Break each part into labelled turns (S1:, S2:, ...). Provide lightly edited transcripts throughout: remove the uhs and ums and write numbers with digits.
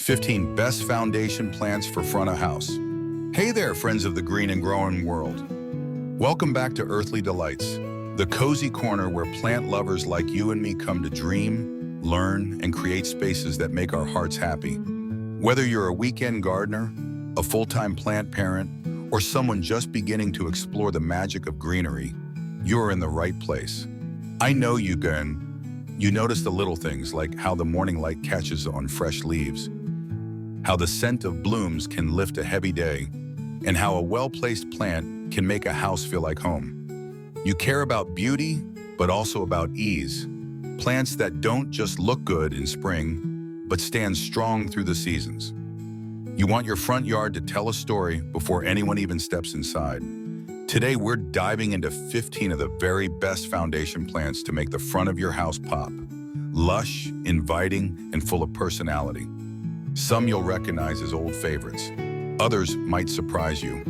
S1: 15 best foundation plants for front of house. Hey there, friends of the green and growing world. Welcome back to Earthly Delights, the cozy corner where plant lovers like you and me come to dream, learn, and create spaces that make our hearts happy. Whether you're a weekend gardener, a full-time plant parent, or someone just beginning to explore the magic of greenery, you're in the right place. I know you notice the little things like how the morning light catches on fresh leaves, how the scent of blooms can lift a heavy day, and how a well-placed plant can make a house feel like home. You care about beauty, but also about ease. Plants that don't just look good in spring, but stand strong through the seasons. You want your front yard to tell a story before anyone even steps inside. Today, we're diving into 15 of the very best foundation plants to make the front of your house pop. Lush, inviting, and full of personality. Some you'll recognize as old favorites. Others might surprise you.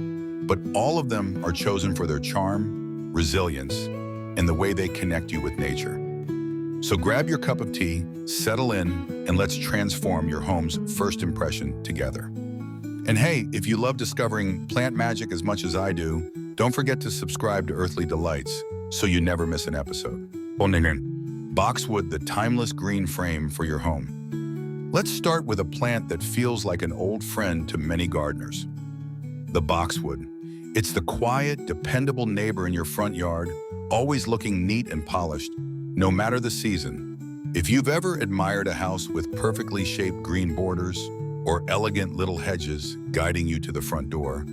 S1: But all of them are chosen for their charm, resilience, and the way they connect you with nature. So grab your cup of tea, settle in, and let's transform your home's first impression together. And hey, if you love discovering plant magic as much as I do, don't forget to subscribe to Earthly Delights so you never miss an episode. Boxwood, the timeless green frame for your home. Let's start with a plant that feels like an old friend to many gardeners. The boxwood. It's the quiet, dependable neighbor in your front yard, always looking neat and polished, no matter the season. If you've ever admired a house with perfectly shaped green borders or elegant little hedges guiding you to the front door,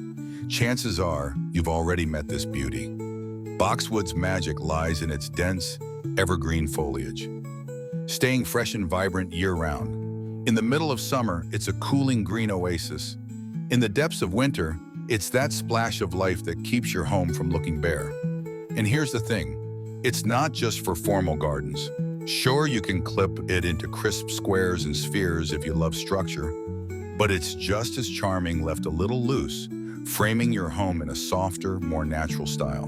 S1: chances are you've already met this beauty. Boxwood's magic lies in its dense, evergreen foliage, staying fresh and vibrant year-round. In the middle of summer, it's a cooling green oasis. In the depths of winter, it's that splash of life that keeps your home from looking bare. And here's the thing, it's not just for formal gardens. Sure, you can clip it into crisp squares and spheres if you love structure, but it's just as charming left a little loose, framing your home in a softer, more natural style.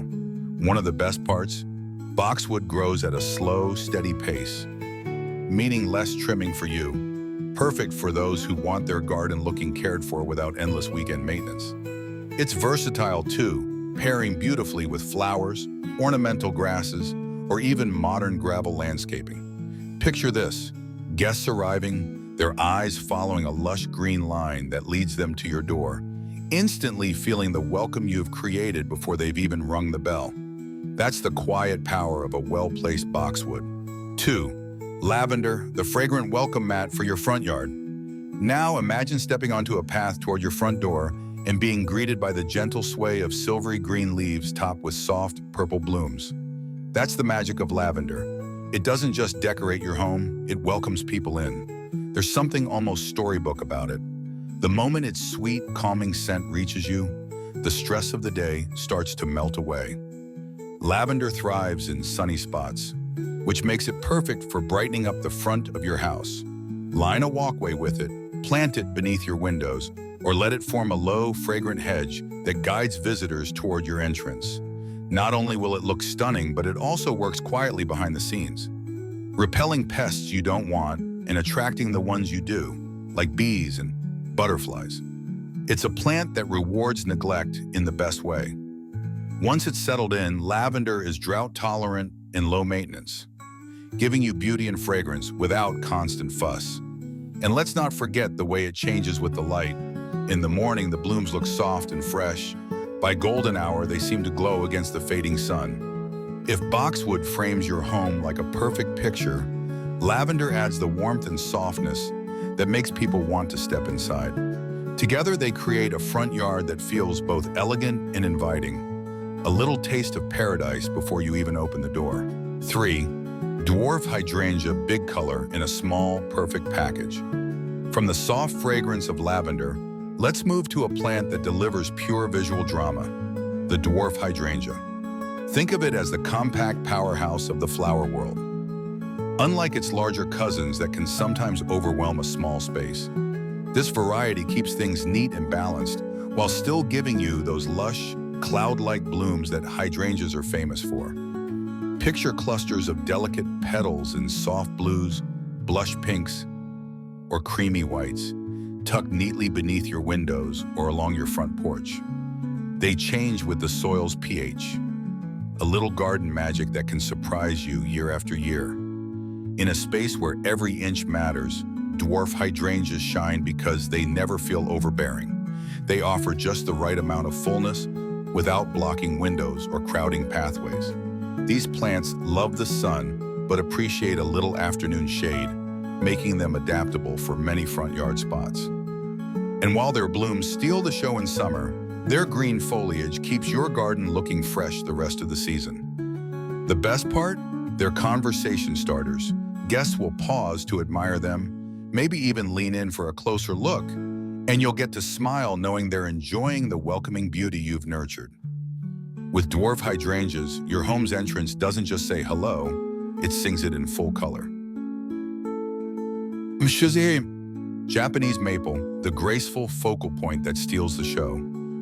S1: One of the best parts, boxwood grows at a slow, steady pace, meaning less trimming for you. Perfect for those who want their garden looking cared for without endless weekend maintenance. It's versatile too, pairing beautifully with flowers, ornamental grasses, or even modern gravel landscaping. Picture this, guests arriving, their eyes following a lush green line that leads them to your door, instantly feeling the welcome you've created before they've even rung the bell. That's the quiet power of a well-placed boxwood. 2. Lavender, the fragrant welcome mat for your front yard. Now imagine stepping onto a path toward your front door and being greeted by the gentle sway of silvery green leaves topped with soft purple blooms. That's the magic of lavender. It doesn't just decorate your home, it welcomes people in. There's something almost storybook about it. The moment its sweet, calming scent reaches you, the stress of the day starts to melt away. Lavender thrives in sunny spots, which makes it perfect for brightening up the front of your house. Line a walkway with it, plant it beneath your windows, or let it form a low, fragrant hedge that guides visitors toward your entrance. Not only will it look stunning, but it also works quietly behind the scenes, repelling pests you don't want and attracting the ones you do, like bees and butterflies. It's a plant that rewards neglect in the best way. Once it's settled in, lavender is drought-tolerant and low maintenance, giving you beauty and fragrance without constant fuss. And let's not forget the way it changes with the light. In the morning, the blooms look soft and fresh. By golden hour, they seem to glow against the fading sun. If boxwood frames your home like a perfect picture, lavender adds the warmth and softness that makes people want to step inside. Together, they create a front yard that feels both elegant and inviting. A little taste of paradise before you even open the door. 3. Dwarf hydrangea, big color in a small, perfect package. From the soft fragrance of lavender, let's move to a plant that delivers pure visual drama, the dwarf hydrangea. Think of it as the compact powerhouse of the flower world. Unlike its larger cousins that can sometimes overwhelm a small space, this variety keeps things neat and balanced while still giving you those lush, cloud-like blooms that hydrangeas are famous for. Picture clusters of delicate petals in soft blues, blush pinks, or creamy whites, tucked neatly beneath your windows or along your front porch. They change with the soil's pH, a little garden magic that can surprise you year after year. In a space where every inch matters, dwarf hydrangeas shine because they never feel overbearing. They offer just the right amount of fullness without blocking windows or crowding pathways. These plants love the sun but appreciate a little afternoon shade, making them adaptable for many front yard spots. And while their blooms steal the show in summer, their green foliage keeps your garden looking fresh the rest of the season. The best part? They're conversation starters. Guests will pause to admire them, maybe even lean in for a closer look, and you'll get to smile knowing they're enjoying the welcoming beauty you've nurtured. With dwarf hydrangeas, your home's entrance doesn't just say hello, it sings it in full color. Japanese maple, the graceful focal point that steals the show.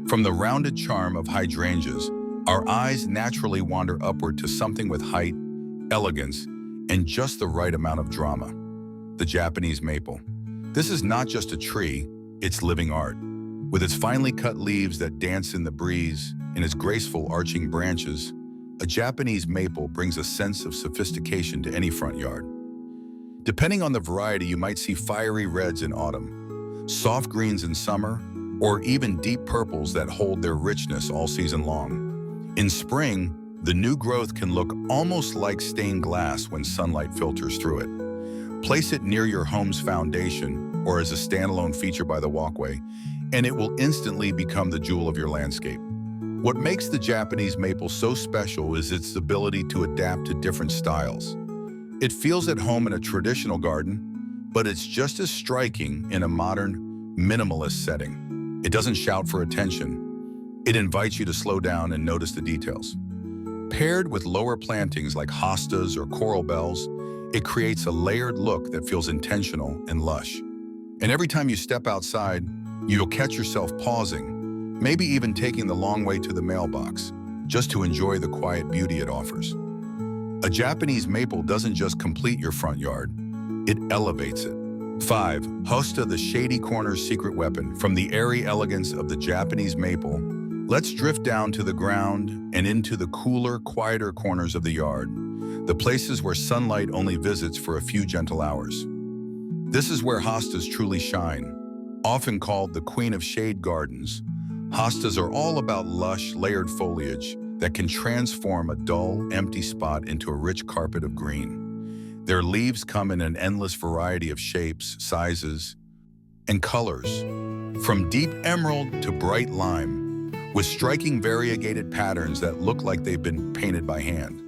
S1: From the rounded charm of hydrangeas, our eyes naturally wander upward to something with height, elegance, and just the right amount of drama. The Japanese maple. This is not just a tree, it's living art. With its finely cut leaves that dance in the breeze and its graceful arching branches, a Japanese maple brings a sense of sophistication to any front yard. Depending on the variety, you might see fiery reds in autumn, soft greens in summer, or even deep purples that hold their richness all season long. In spring, the new growth can look almost like stained glass when sunlight filters through it. Place it near your home's foundation or as a standalone feature by the walkway, and it will instantly become the jewel of your landscape. What makes the Japanese maple so special is its ability to adapt to different styles. It feels at home in a traditional garden, but it's just as striking in a modern, minimalist setting. It doesn't shout for attention. It invites you to slow down and notice the details. Paired with lower plantings like hostas or coral bells, it creates a layered look that feels intentional and lush. And every time you step outside, you'll catch yourself pausing, maybe even taking the long way to the mailbox, just to enjoy the quiet beauty it offers. A Japanese maple doesn't just complete your front yard, it elevates it. 5. Hosta, the shady corner's secret weapon. From the airy elegance of the Japanese maple, let's drift down to the ground and into the cooler, quieter corners of the yard, the places where sunlight only visits for a few gentle hours. This is where hostas truly shine. Often called the queen of shade gardens, hostas are all about lush, layered foliage that can transform a dull, empty spot into a rich carpet of green. Their leaves come in an endless variety of shapes, sizes, and colors, from deep emerald to bright lime, with striking variegated patterns that look like they've been painted by hand.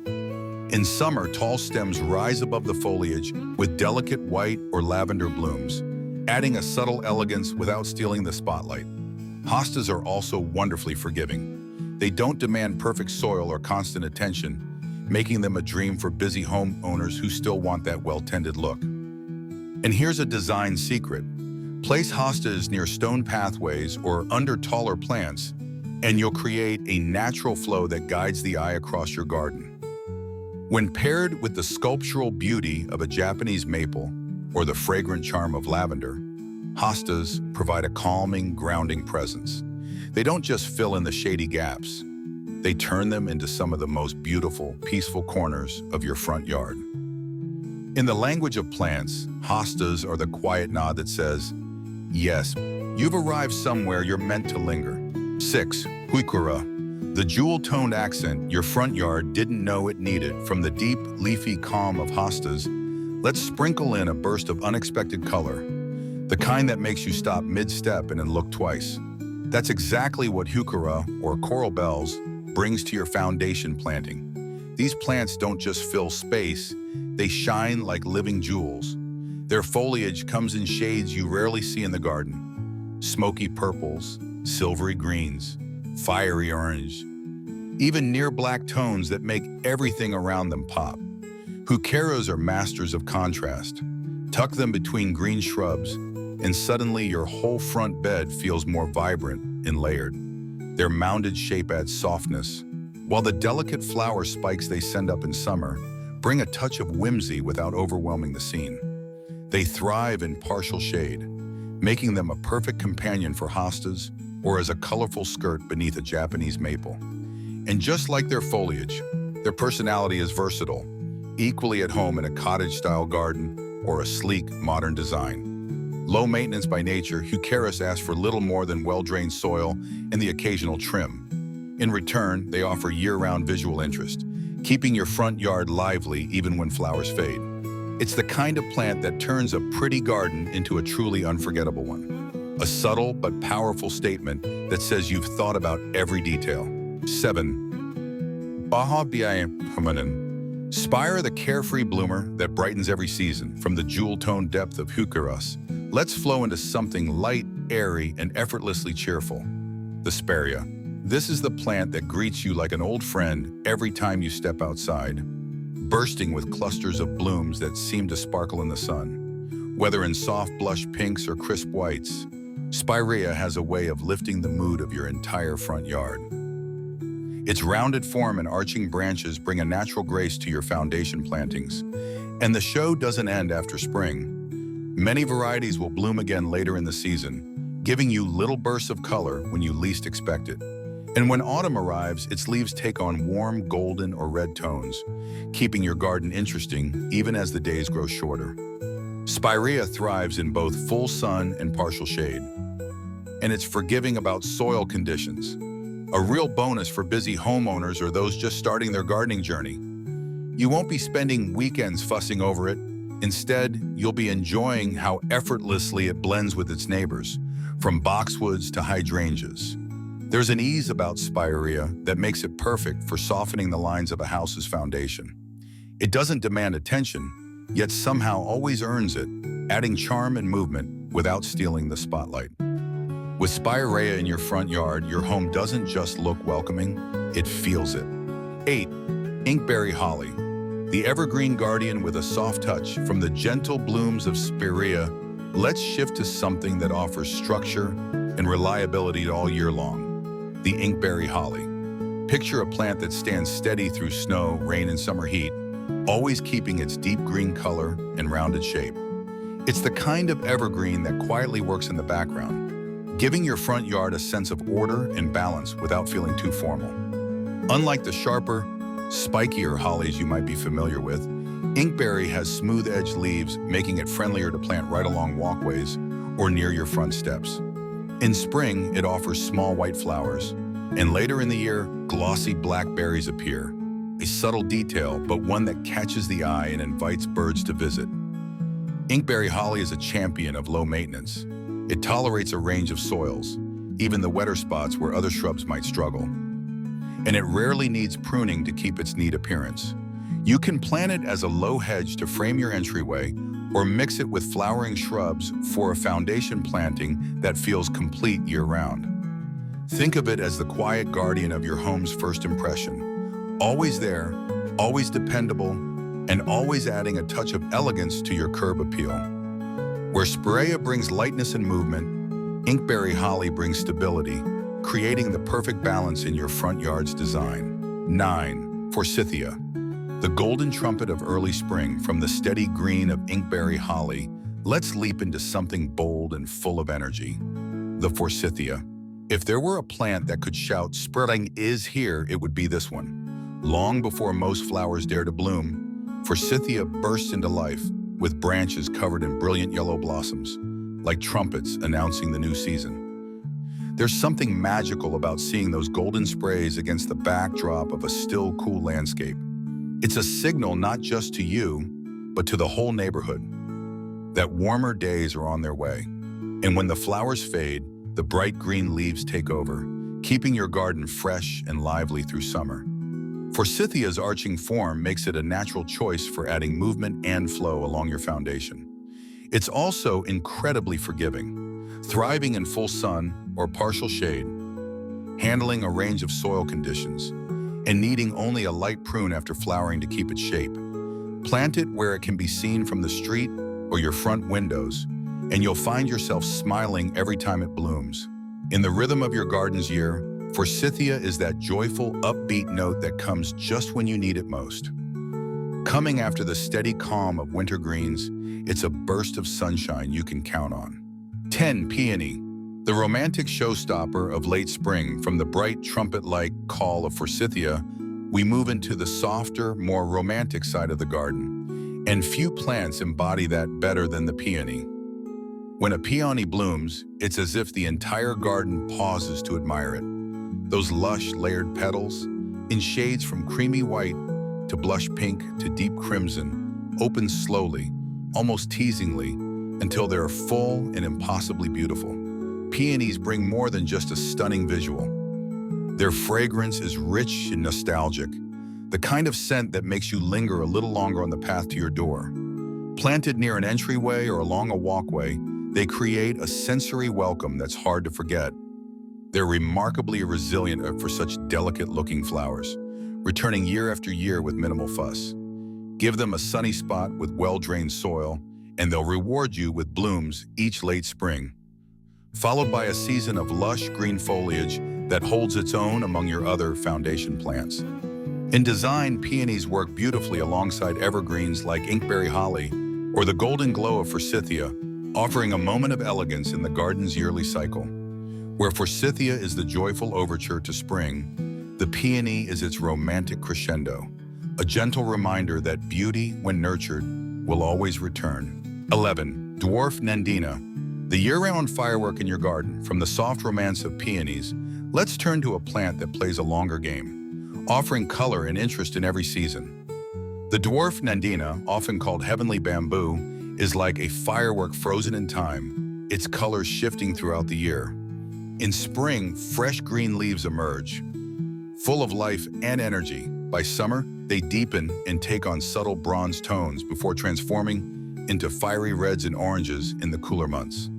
S1: In summer, tall stems rise above the foliage with delicate white or lavender blooms, adding a subtle elegance without stealing the spotlight. Hostas are also wonderfully forgiving. They don't demand perfect soil or constant attention, making them a dream for busy homeowners who still want that well-tended look. And here's a design secret. Place hostas near stone pathways or under taller plants, and you'll create a natural flow that guides the eye across your garden. When paired with the sculptural beauty of a Japanese maple or the fragrant charm of lavender, hostas provide a calming, grounding presence. They don't just fill in the shady gaps. They turn them into some of the most beautiful, peaceful corners of your front yard. In the language of plants, hostas are the quiet nod that says, yes, you've arrived somewhere you're meant to linger. 6. Heuchera, the jewel-toned accent your front yard didn't know it needed. From the deep, leafy calm of hostas, let's sprinkle in a burst of unexpected color, the kind that makes you stop mid-step and then look twice. That's exactly what heuchera, or coral bells, brings to your foundation planting. These plants don't just fill space, they shine like living jewels. Their foliage comes in shades you rarely see in the garden. Smoky purples, silvery greens, fiery orange, even near black tones that make everything around them pop. Heucheras are masters of contrast. Tuck them between green shrubs, and suddenly your whole front bed feels more vibrant and layered. Their mounded shape adds softness, while the delicate flower spikes they send up in summer bring a touch of whimsy without overwhelming the scene. They thrive in partial shade, making them a perfect companion for hostas or as a colorful skirt beneath a Japanese maple. And just like their foliage, their personality is versatile, equally at home in a cottage-style garden or a sleek, modern design. Low maintenance by nature, heucheras ask for little more than well-drained soil and the occasional trim. In return, they offer year-round visual interest, keeping your front yard lively even when flowers fade. It's the kind of plant that turns a pretty garden into a truly unforgettable one. A subtle but powerful statement that says you've thought about every detail. 7. Baha Biayapaman. Spire the carefree bloomer that brightens every season. From the jewel-toned depth of heucheras, let's flow into something light, airy, and effortlessly cheerful. The spirea. This is the plant that greets you like an old friend every time you step outside, bursting with clusters of blooms that seem to sparkle in the sun. Whether in soft blush pinks or crisp whites, spirea has a way of lifting the mood of your entire front yard. Its rounded form and arching branches bring a natural grace to your foundation plantings, and the show doesn't end after spring. Many varieties will bloom again later in the season, giving you little bursts of color when you least expect it. And when autumn arrives, its leaves take on warm golden or red tones, keeping your garden interesting even as the days grow shorter. Spirea thrives in both full sun and partial shade, and it's forgiving about soil conditions, a real bonus for busy homeowners or those just starting their gardening journey. You won't be spending weekends fussing over it. Instead, you'll be enjoying how effortlessly it blends with its neighbors, from boxwoods to hydrangeas. There's an ease about spirea that makes it perfect for softening the lines of a house's foundation. It doesn't demand attention, yet somehow always earns it, adding charm and movement without stealing the spotlight. With spirea in your front yard, your home doesn't just look welcoming, it feels it. 8. Inkberry holly. The evergreen guardian with a soft touch. From the gentle blooms of spirea, let's shift to something that offers structure and reliability all year long. The inkberry holly. Picture a plant that stands steady through snow, rain, and summer heat, always keeping its deep green color and rounded shape. It's the kind of evergreen that quietly works in the background, giving your front yard a sense of order and balance without feeling too formal. Unlike the sharper, spikier hollies you might be familiar with, inkberry has smooth-edged leaves, making it friendlier to plant right along walkways or near your front steps. In spring, it offers small white flowers, and later in the year, glossy black berries appear. A subtle detail, but one that catches the eye and invites birds to visit. Inkberry holly is a champion of low maintenance. It tolerates a range of soils, even the wetter spots where other shrubs might struggle. And it rarely needs pruning to keep its neat appearance. You can plant it as a low hedge to frame your entryway, or mix it with flowering shrubs for a foundation planting that feels complete year-round. Think of it as the quiet guardian of your home's first impression. Always there, always dependable, and always adding a touch of elegance to your curb appeal. Where spirea brings lightness and movement, inkberry holly brings stability, creating the perfect balance in your front yard's design. 9. Forsythia. The golden trumpet of early spring. From the steady green of inkberry holly, let's leap into something bold and full of energy. The forsythia. If there were a plant that could shout, "Spring is here," it would be this one. Long before most flowers dare to bloom, forsythia bursts into life, with branches covered in brilliant yellow blossoms, like trumpets announcing the new season. There's something magical about seeing those golden sprays against the backdrop of a still, cool landscape. It's a signal not just to you, but to the whole neighborhood, that warmer days are on their way. And when the flowers fade, the bright green leaves take over, keeping your garden fresh and lively through summer. Forsythia's arching form makes it a natural choice for adding movement and flow along your foundation. It's also incredibly forgiving, thriving in full sun or partial shade, handling a range of soil conditions, and needing only a light prune after flowering to keep its shape. Plant it where it can be seen from the street or your front windows, and you'll find yourself smiling every time it blooms. In the rhythm of your garden's year, forsythia is that joyful, upbeat note that comes just when you need it most. Coming after the steady calm of winter greens, it's a burst of sunshine you can count on. 10. Peony, the romantic showstopper of late spring. From the bright trumpet-like call of forsythia, we move into the softer, more romantic side of the garden. And few plants embody that better than the peony. When a peony blooms, it's as if the entire garden pauses to admire it. Those lush, layered petals, in shades from creamy white to blush pink to deep crimson, open slowly, almost teasingly, until they're full and impossibly beautiful. Peonies bring more than just a stunning visual. Their fragrance is rich and nostalgic, the kind of scent that makes you linger a little longer on the path to your door. Planted near an entryway or along a walkway, they create a sensory welcome that's hard to forget. They're remarkably resilient for such delicate-looking flowers, returning year after year with minimal fuss. Give them a sunny spot with well-drained soil, and they'll reward you with blooms each late spring, followed by a season of lush green foliage that holds its own among your other foundation plants. In design, peonies work beautifully alongside evergreens like inkberry holly or the golden glow of forsythia, offering a moment of elegance in the garden's yearly cycle. Where forsythia is the joyful overture to spring, the peony is its romantic crescendo, a gentle reminder that beauty, when nurtured, will always return. 11. Dwarf nandina, the year-round firework in your garden. From the soft romance of peonies, let's turn to a plant that plays a longer game, offering color and interest in every season. The dwarf nandina, often called heavenly bamboo, is like a firework frozen in time, its colors shifting throughout the year. In spring, fresh green leaves emerge, full of life and energy. By summer, they deepen and take on subtle bronze tones before transforming into fiery reds and oranges in the cooler months.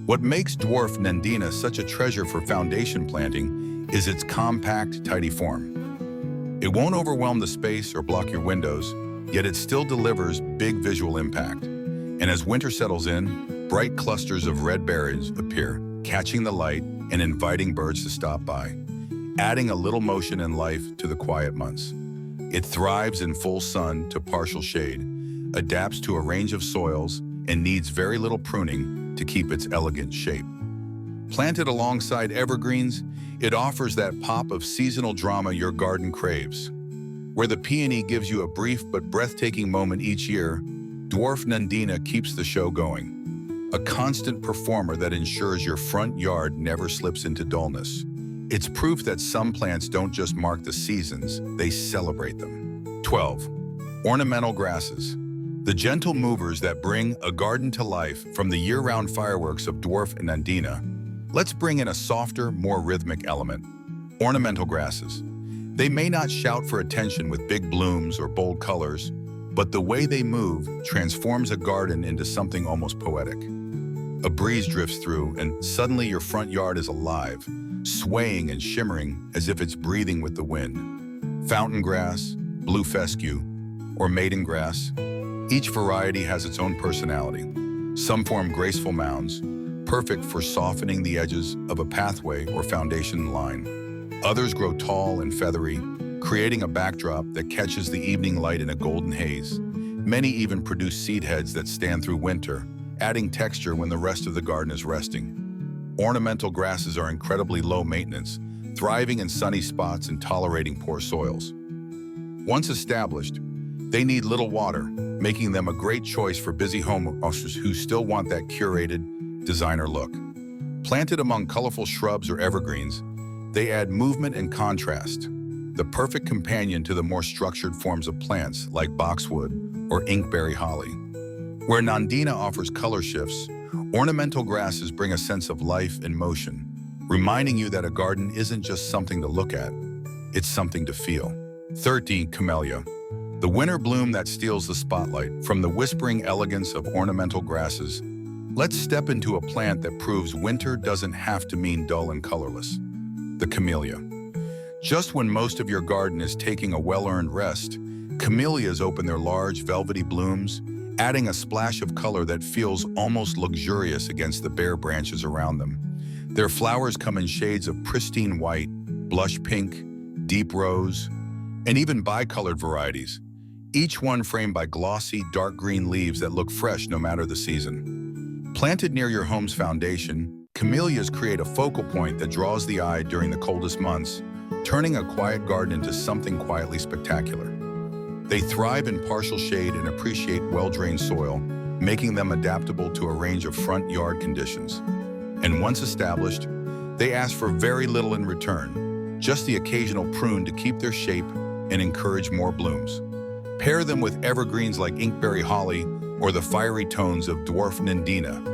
S1: What makes dwarf nandina such a treasure for foundation planting is its compact, tidy form. It won't overwhelm the space or block your windows, yet it still delivers big visual impact. And as winter settles in, bright clusters of red berries appear, catching the light and inviting birds to stop by, adding a little motion and life to the quiet months. It thrives in full sun to partial shade, adapts to a range of soils, and needs very little pruning to keep its elegant shape. Planted alongside evergreens, it offers that pop of seasonal drama your garden craves. Where the peony gives you a brief but breathtaking moment each year, dwarf nandina keeps the show going. A constant performer that ensures your front yard never slips into dullness. It's proof that some plants don't just mark the seasons, they celebrate them. 12. Ornamental grasses, the gentle movers that bring a garden to life. From the year-round fireworks of dwarf and nandina, let's bring in a softer, more rhythmic element. Ornamental grasses. They may not shout for attention with big blooms or bold colors, but the way they move transforms a garden into something almost poetic. A breeze drifts through, and suddenly your front yard is alive, swaying and shimmering as if it's breathing with the wind. Fountain grass, blue fescue, or maiden grass, each variety has its own personality. Some form graceful mounds, perfect for softening the edges of a pathway or foundation line. Others grow tall and feathery, creating a backdrop that catches the evening light in a golden haze. Many even produce seed heads that stand through winter, adding texture when the rest of the garden is resting. Ornamental grasses are incredibly low maintenance, thriving in sunny spots and tolerating poor soils. Once established, they need little water, making them a great choice for busy homeowners who still want that curated, designer look. Planted among colorful shrubs or evergreens, they add movement and contrast, the perfect companion to the more structured forms of plants like boxwood or inkberry holly. Where nandina offers color shifts, ornamental grasses bring a sense of life and motion, reminding you that a garden isn't just something to look at, it's something to feel. 13. Camellia, the winter bloom that steals the spotlight. From the whispering elegance of ornamental grasses, let's step into a plant that proves winter doesn't have to mean dull and colorless. The camellia. Just when most of your garden is taking a well-earned rest, camellias open their large, velvety blooms, adding a splash of color that feels almost luxurious against the bare branches around them. Their flowers come in shades of pristine white, blush pink, deep rose, and even bicolored varieties, each one framed by glossy, dark green leaves that look fresh no matter the season. Planted near your home's foundation, camellias create a focal point that draws the eye during the coldest months, turning a quiet garden into something quietly spectacular. They thrive in partial shade and appreciate well-drained soil, making them adaptable to a range of front yard conditions. And once established, they ask for very little in return, just the occasional prune to keep their shape and encourage more blooms. Pair them with evergreens like inkberry holly or the fiery tones of dwarf nandina,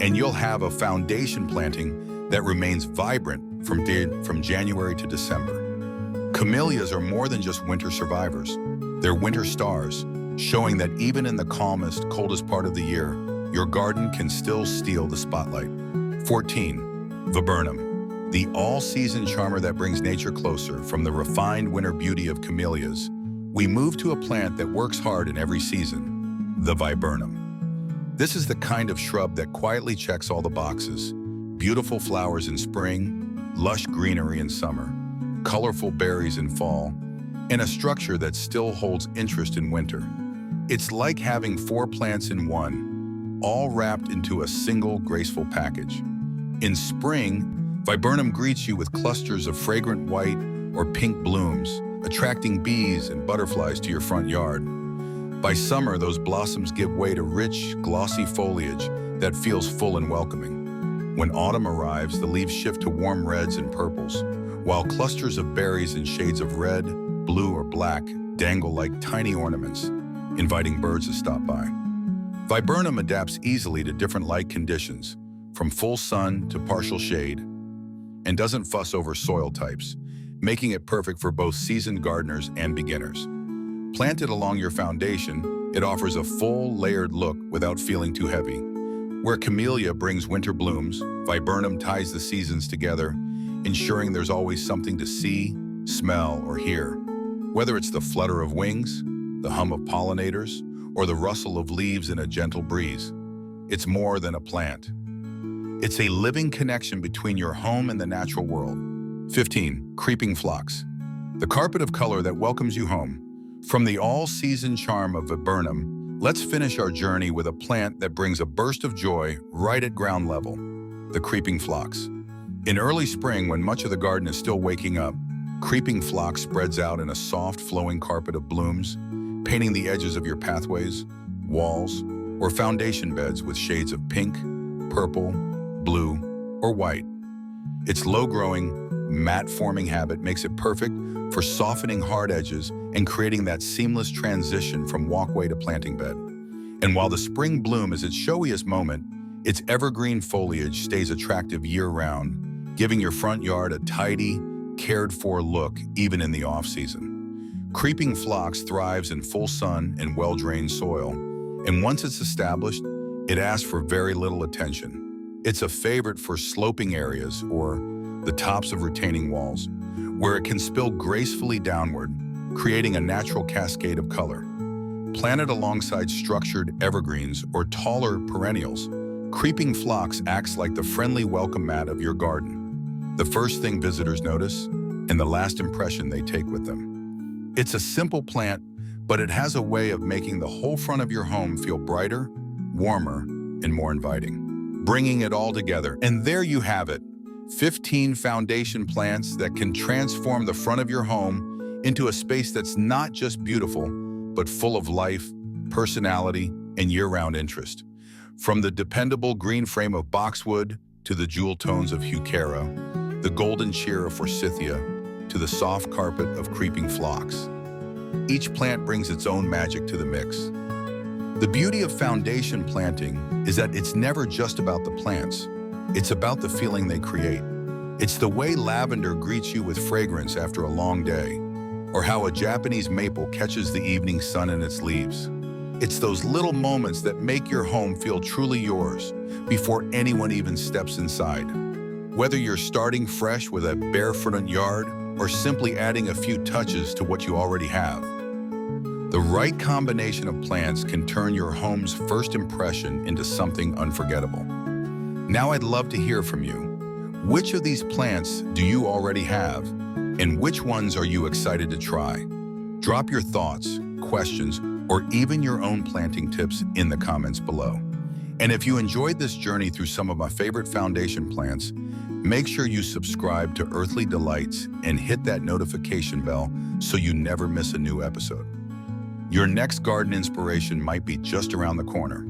S1: and you'll have a foundation planting that remains vibrant from January to December. Camellias are more than just winter survivors. They're winter stars, showing that even in the calmest, coldest part of the year, your garden can still steal the spotlight. 14. Viburnum, the all-season charmer that brings nature closer. From the refined winter beauty of camellias, we move to a plant that works hard in every season, the viburnum. This is the kind of shrub that quietly checks all the boxes: beautiful flowers in spring, lush greenery in summer, colorful berries in fall, and a structure that still holds interest in winter. It's like having 4 plants in one, all wrapped into a single graceful package. In spring, viburnum greets you with clusters of fragrant white or pink blooms, attracting bees and butterflies to your front yard. By summer, those blossoms give way to rich, glossy foliage that feels full and welcoming. When autumn arrives, the leaves shift to warm reds and purples, while clusters of berries in shades of red, blue, or black dangle like tiny ornaments, inviting birds to stop by. Viburnum adapts easily to different light conditions, from full sun to partial shade, and doesn't fuss over soil types, making it perfect for both seasoned gardeners and beginners. Planted along your foundation, it offers a full, layered look without feeling too heavy. Where camellia brings winter blooms, viburnum ties the seasons together, ensuring there's always something to see, smell, or hear. Whether it's the flutter of wings, the hum of pollinators, or the rustle of leaves in a gentle breeze, it's more than a plant. It's a living connection between your home and the natural world. 15. Creeping phlox, the carpet of color that welcomes you home. From the all-season charm of viburnum, let's finish our journey with a plant that brings a burst of joy right at ground level, the creeping phlox. In early spring, when much of the garden is still waking up, creeping phlox spreads out in a soft, flowing carpet of blooms, painting the edges of your pathways, walls, or foundation beds with shades of pink, purple, blue, or white. Its low-growing, mat-forming habit makes it perfect for softening hard edges and creating that seamless transition from walkway to planting bed. And while the spring bloom is its showiest moment, its evergreen foliage stays attractive year-round, giving your front yard a tidy, cared-for look even in the off-season. Creeping phlox thrives in full sun and well-drained soil, and once it's established, it asks for very little attention. It's a favorite for sloping areas or the tops of retaining walls, where it can spill gracefully downward, creating a natural cascade of color. Planted alongside structured evergreens or taller perennials, creeping phlox acts like the friendly welcome mat of your garden. The first thing visitors notice, and the last impression they take with them. It's a simple plant, but it has a way of making the whole front of your home feel brighter, warmer, and more inviting. Bringing it all together, and there you have it. 15 foundation plants that can transform the front of your home into a space that's not just beautiful, but full of life, personality, and year-round interest. From the dependable green frame of boxwood to the jewel tones of heuchera, the golden cheer of forsythia to the soft carpet of creeping phlox, each plant brings its own magic to the mix. The beauty of foundation planting is that it's never just about the plants. It's about the feeling they create. It's the way lavender greets you with fragrance after a long day, or how a Japanese maple catches the evening sun in its leaves. It's those little moments that make your home feel truly yours before anyone even steps inside. Whether you're starting fresh with a bare front yard or simply adding a few touches to what you already have, the right combination of plants can turn your home's first impression into something unforgettable. Now I'd love to hear from you. Which of these plants do you already have, and which ones are you excited to try? Drop your thoughts, questions, or even your own planting tips in the comments below. And if you enjoyed this journey through some of my favorite foundation plants, make sure you subscribe to Earthly Delights and hit that notification bell so you never miss a new episode. Your next garden inspiration might be just around the corner.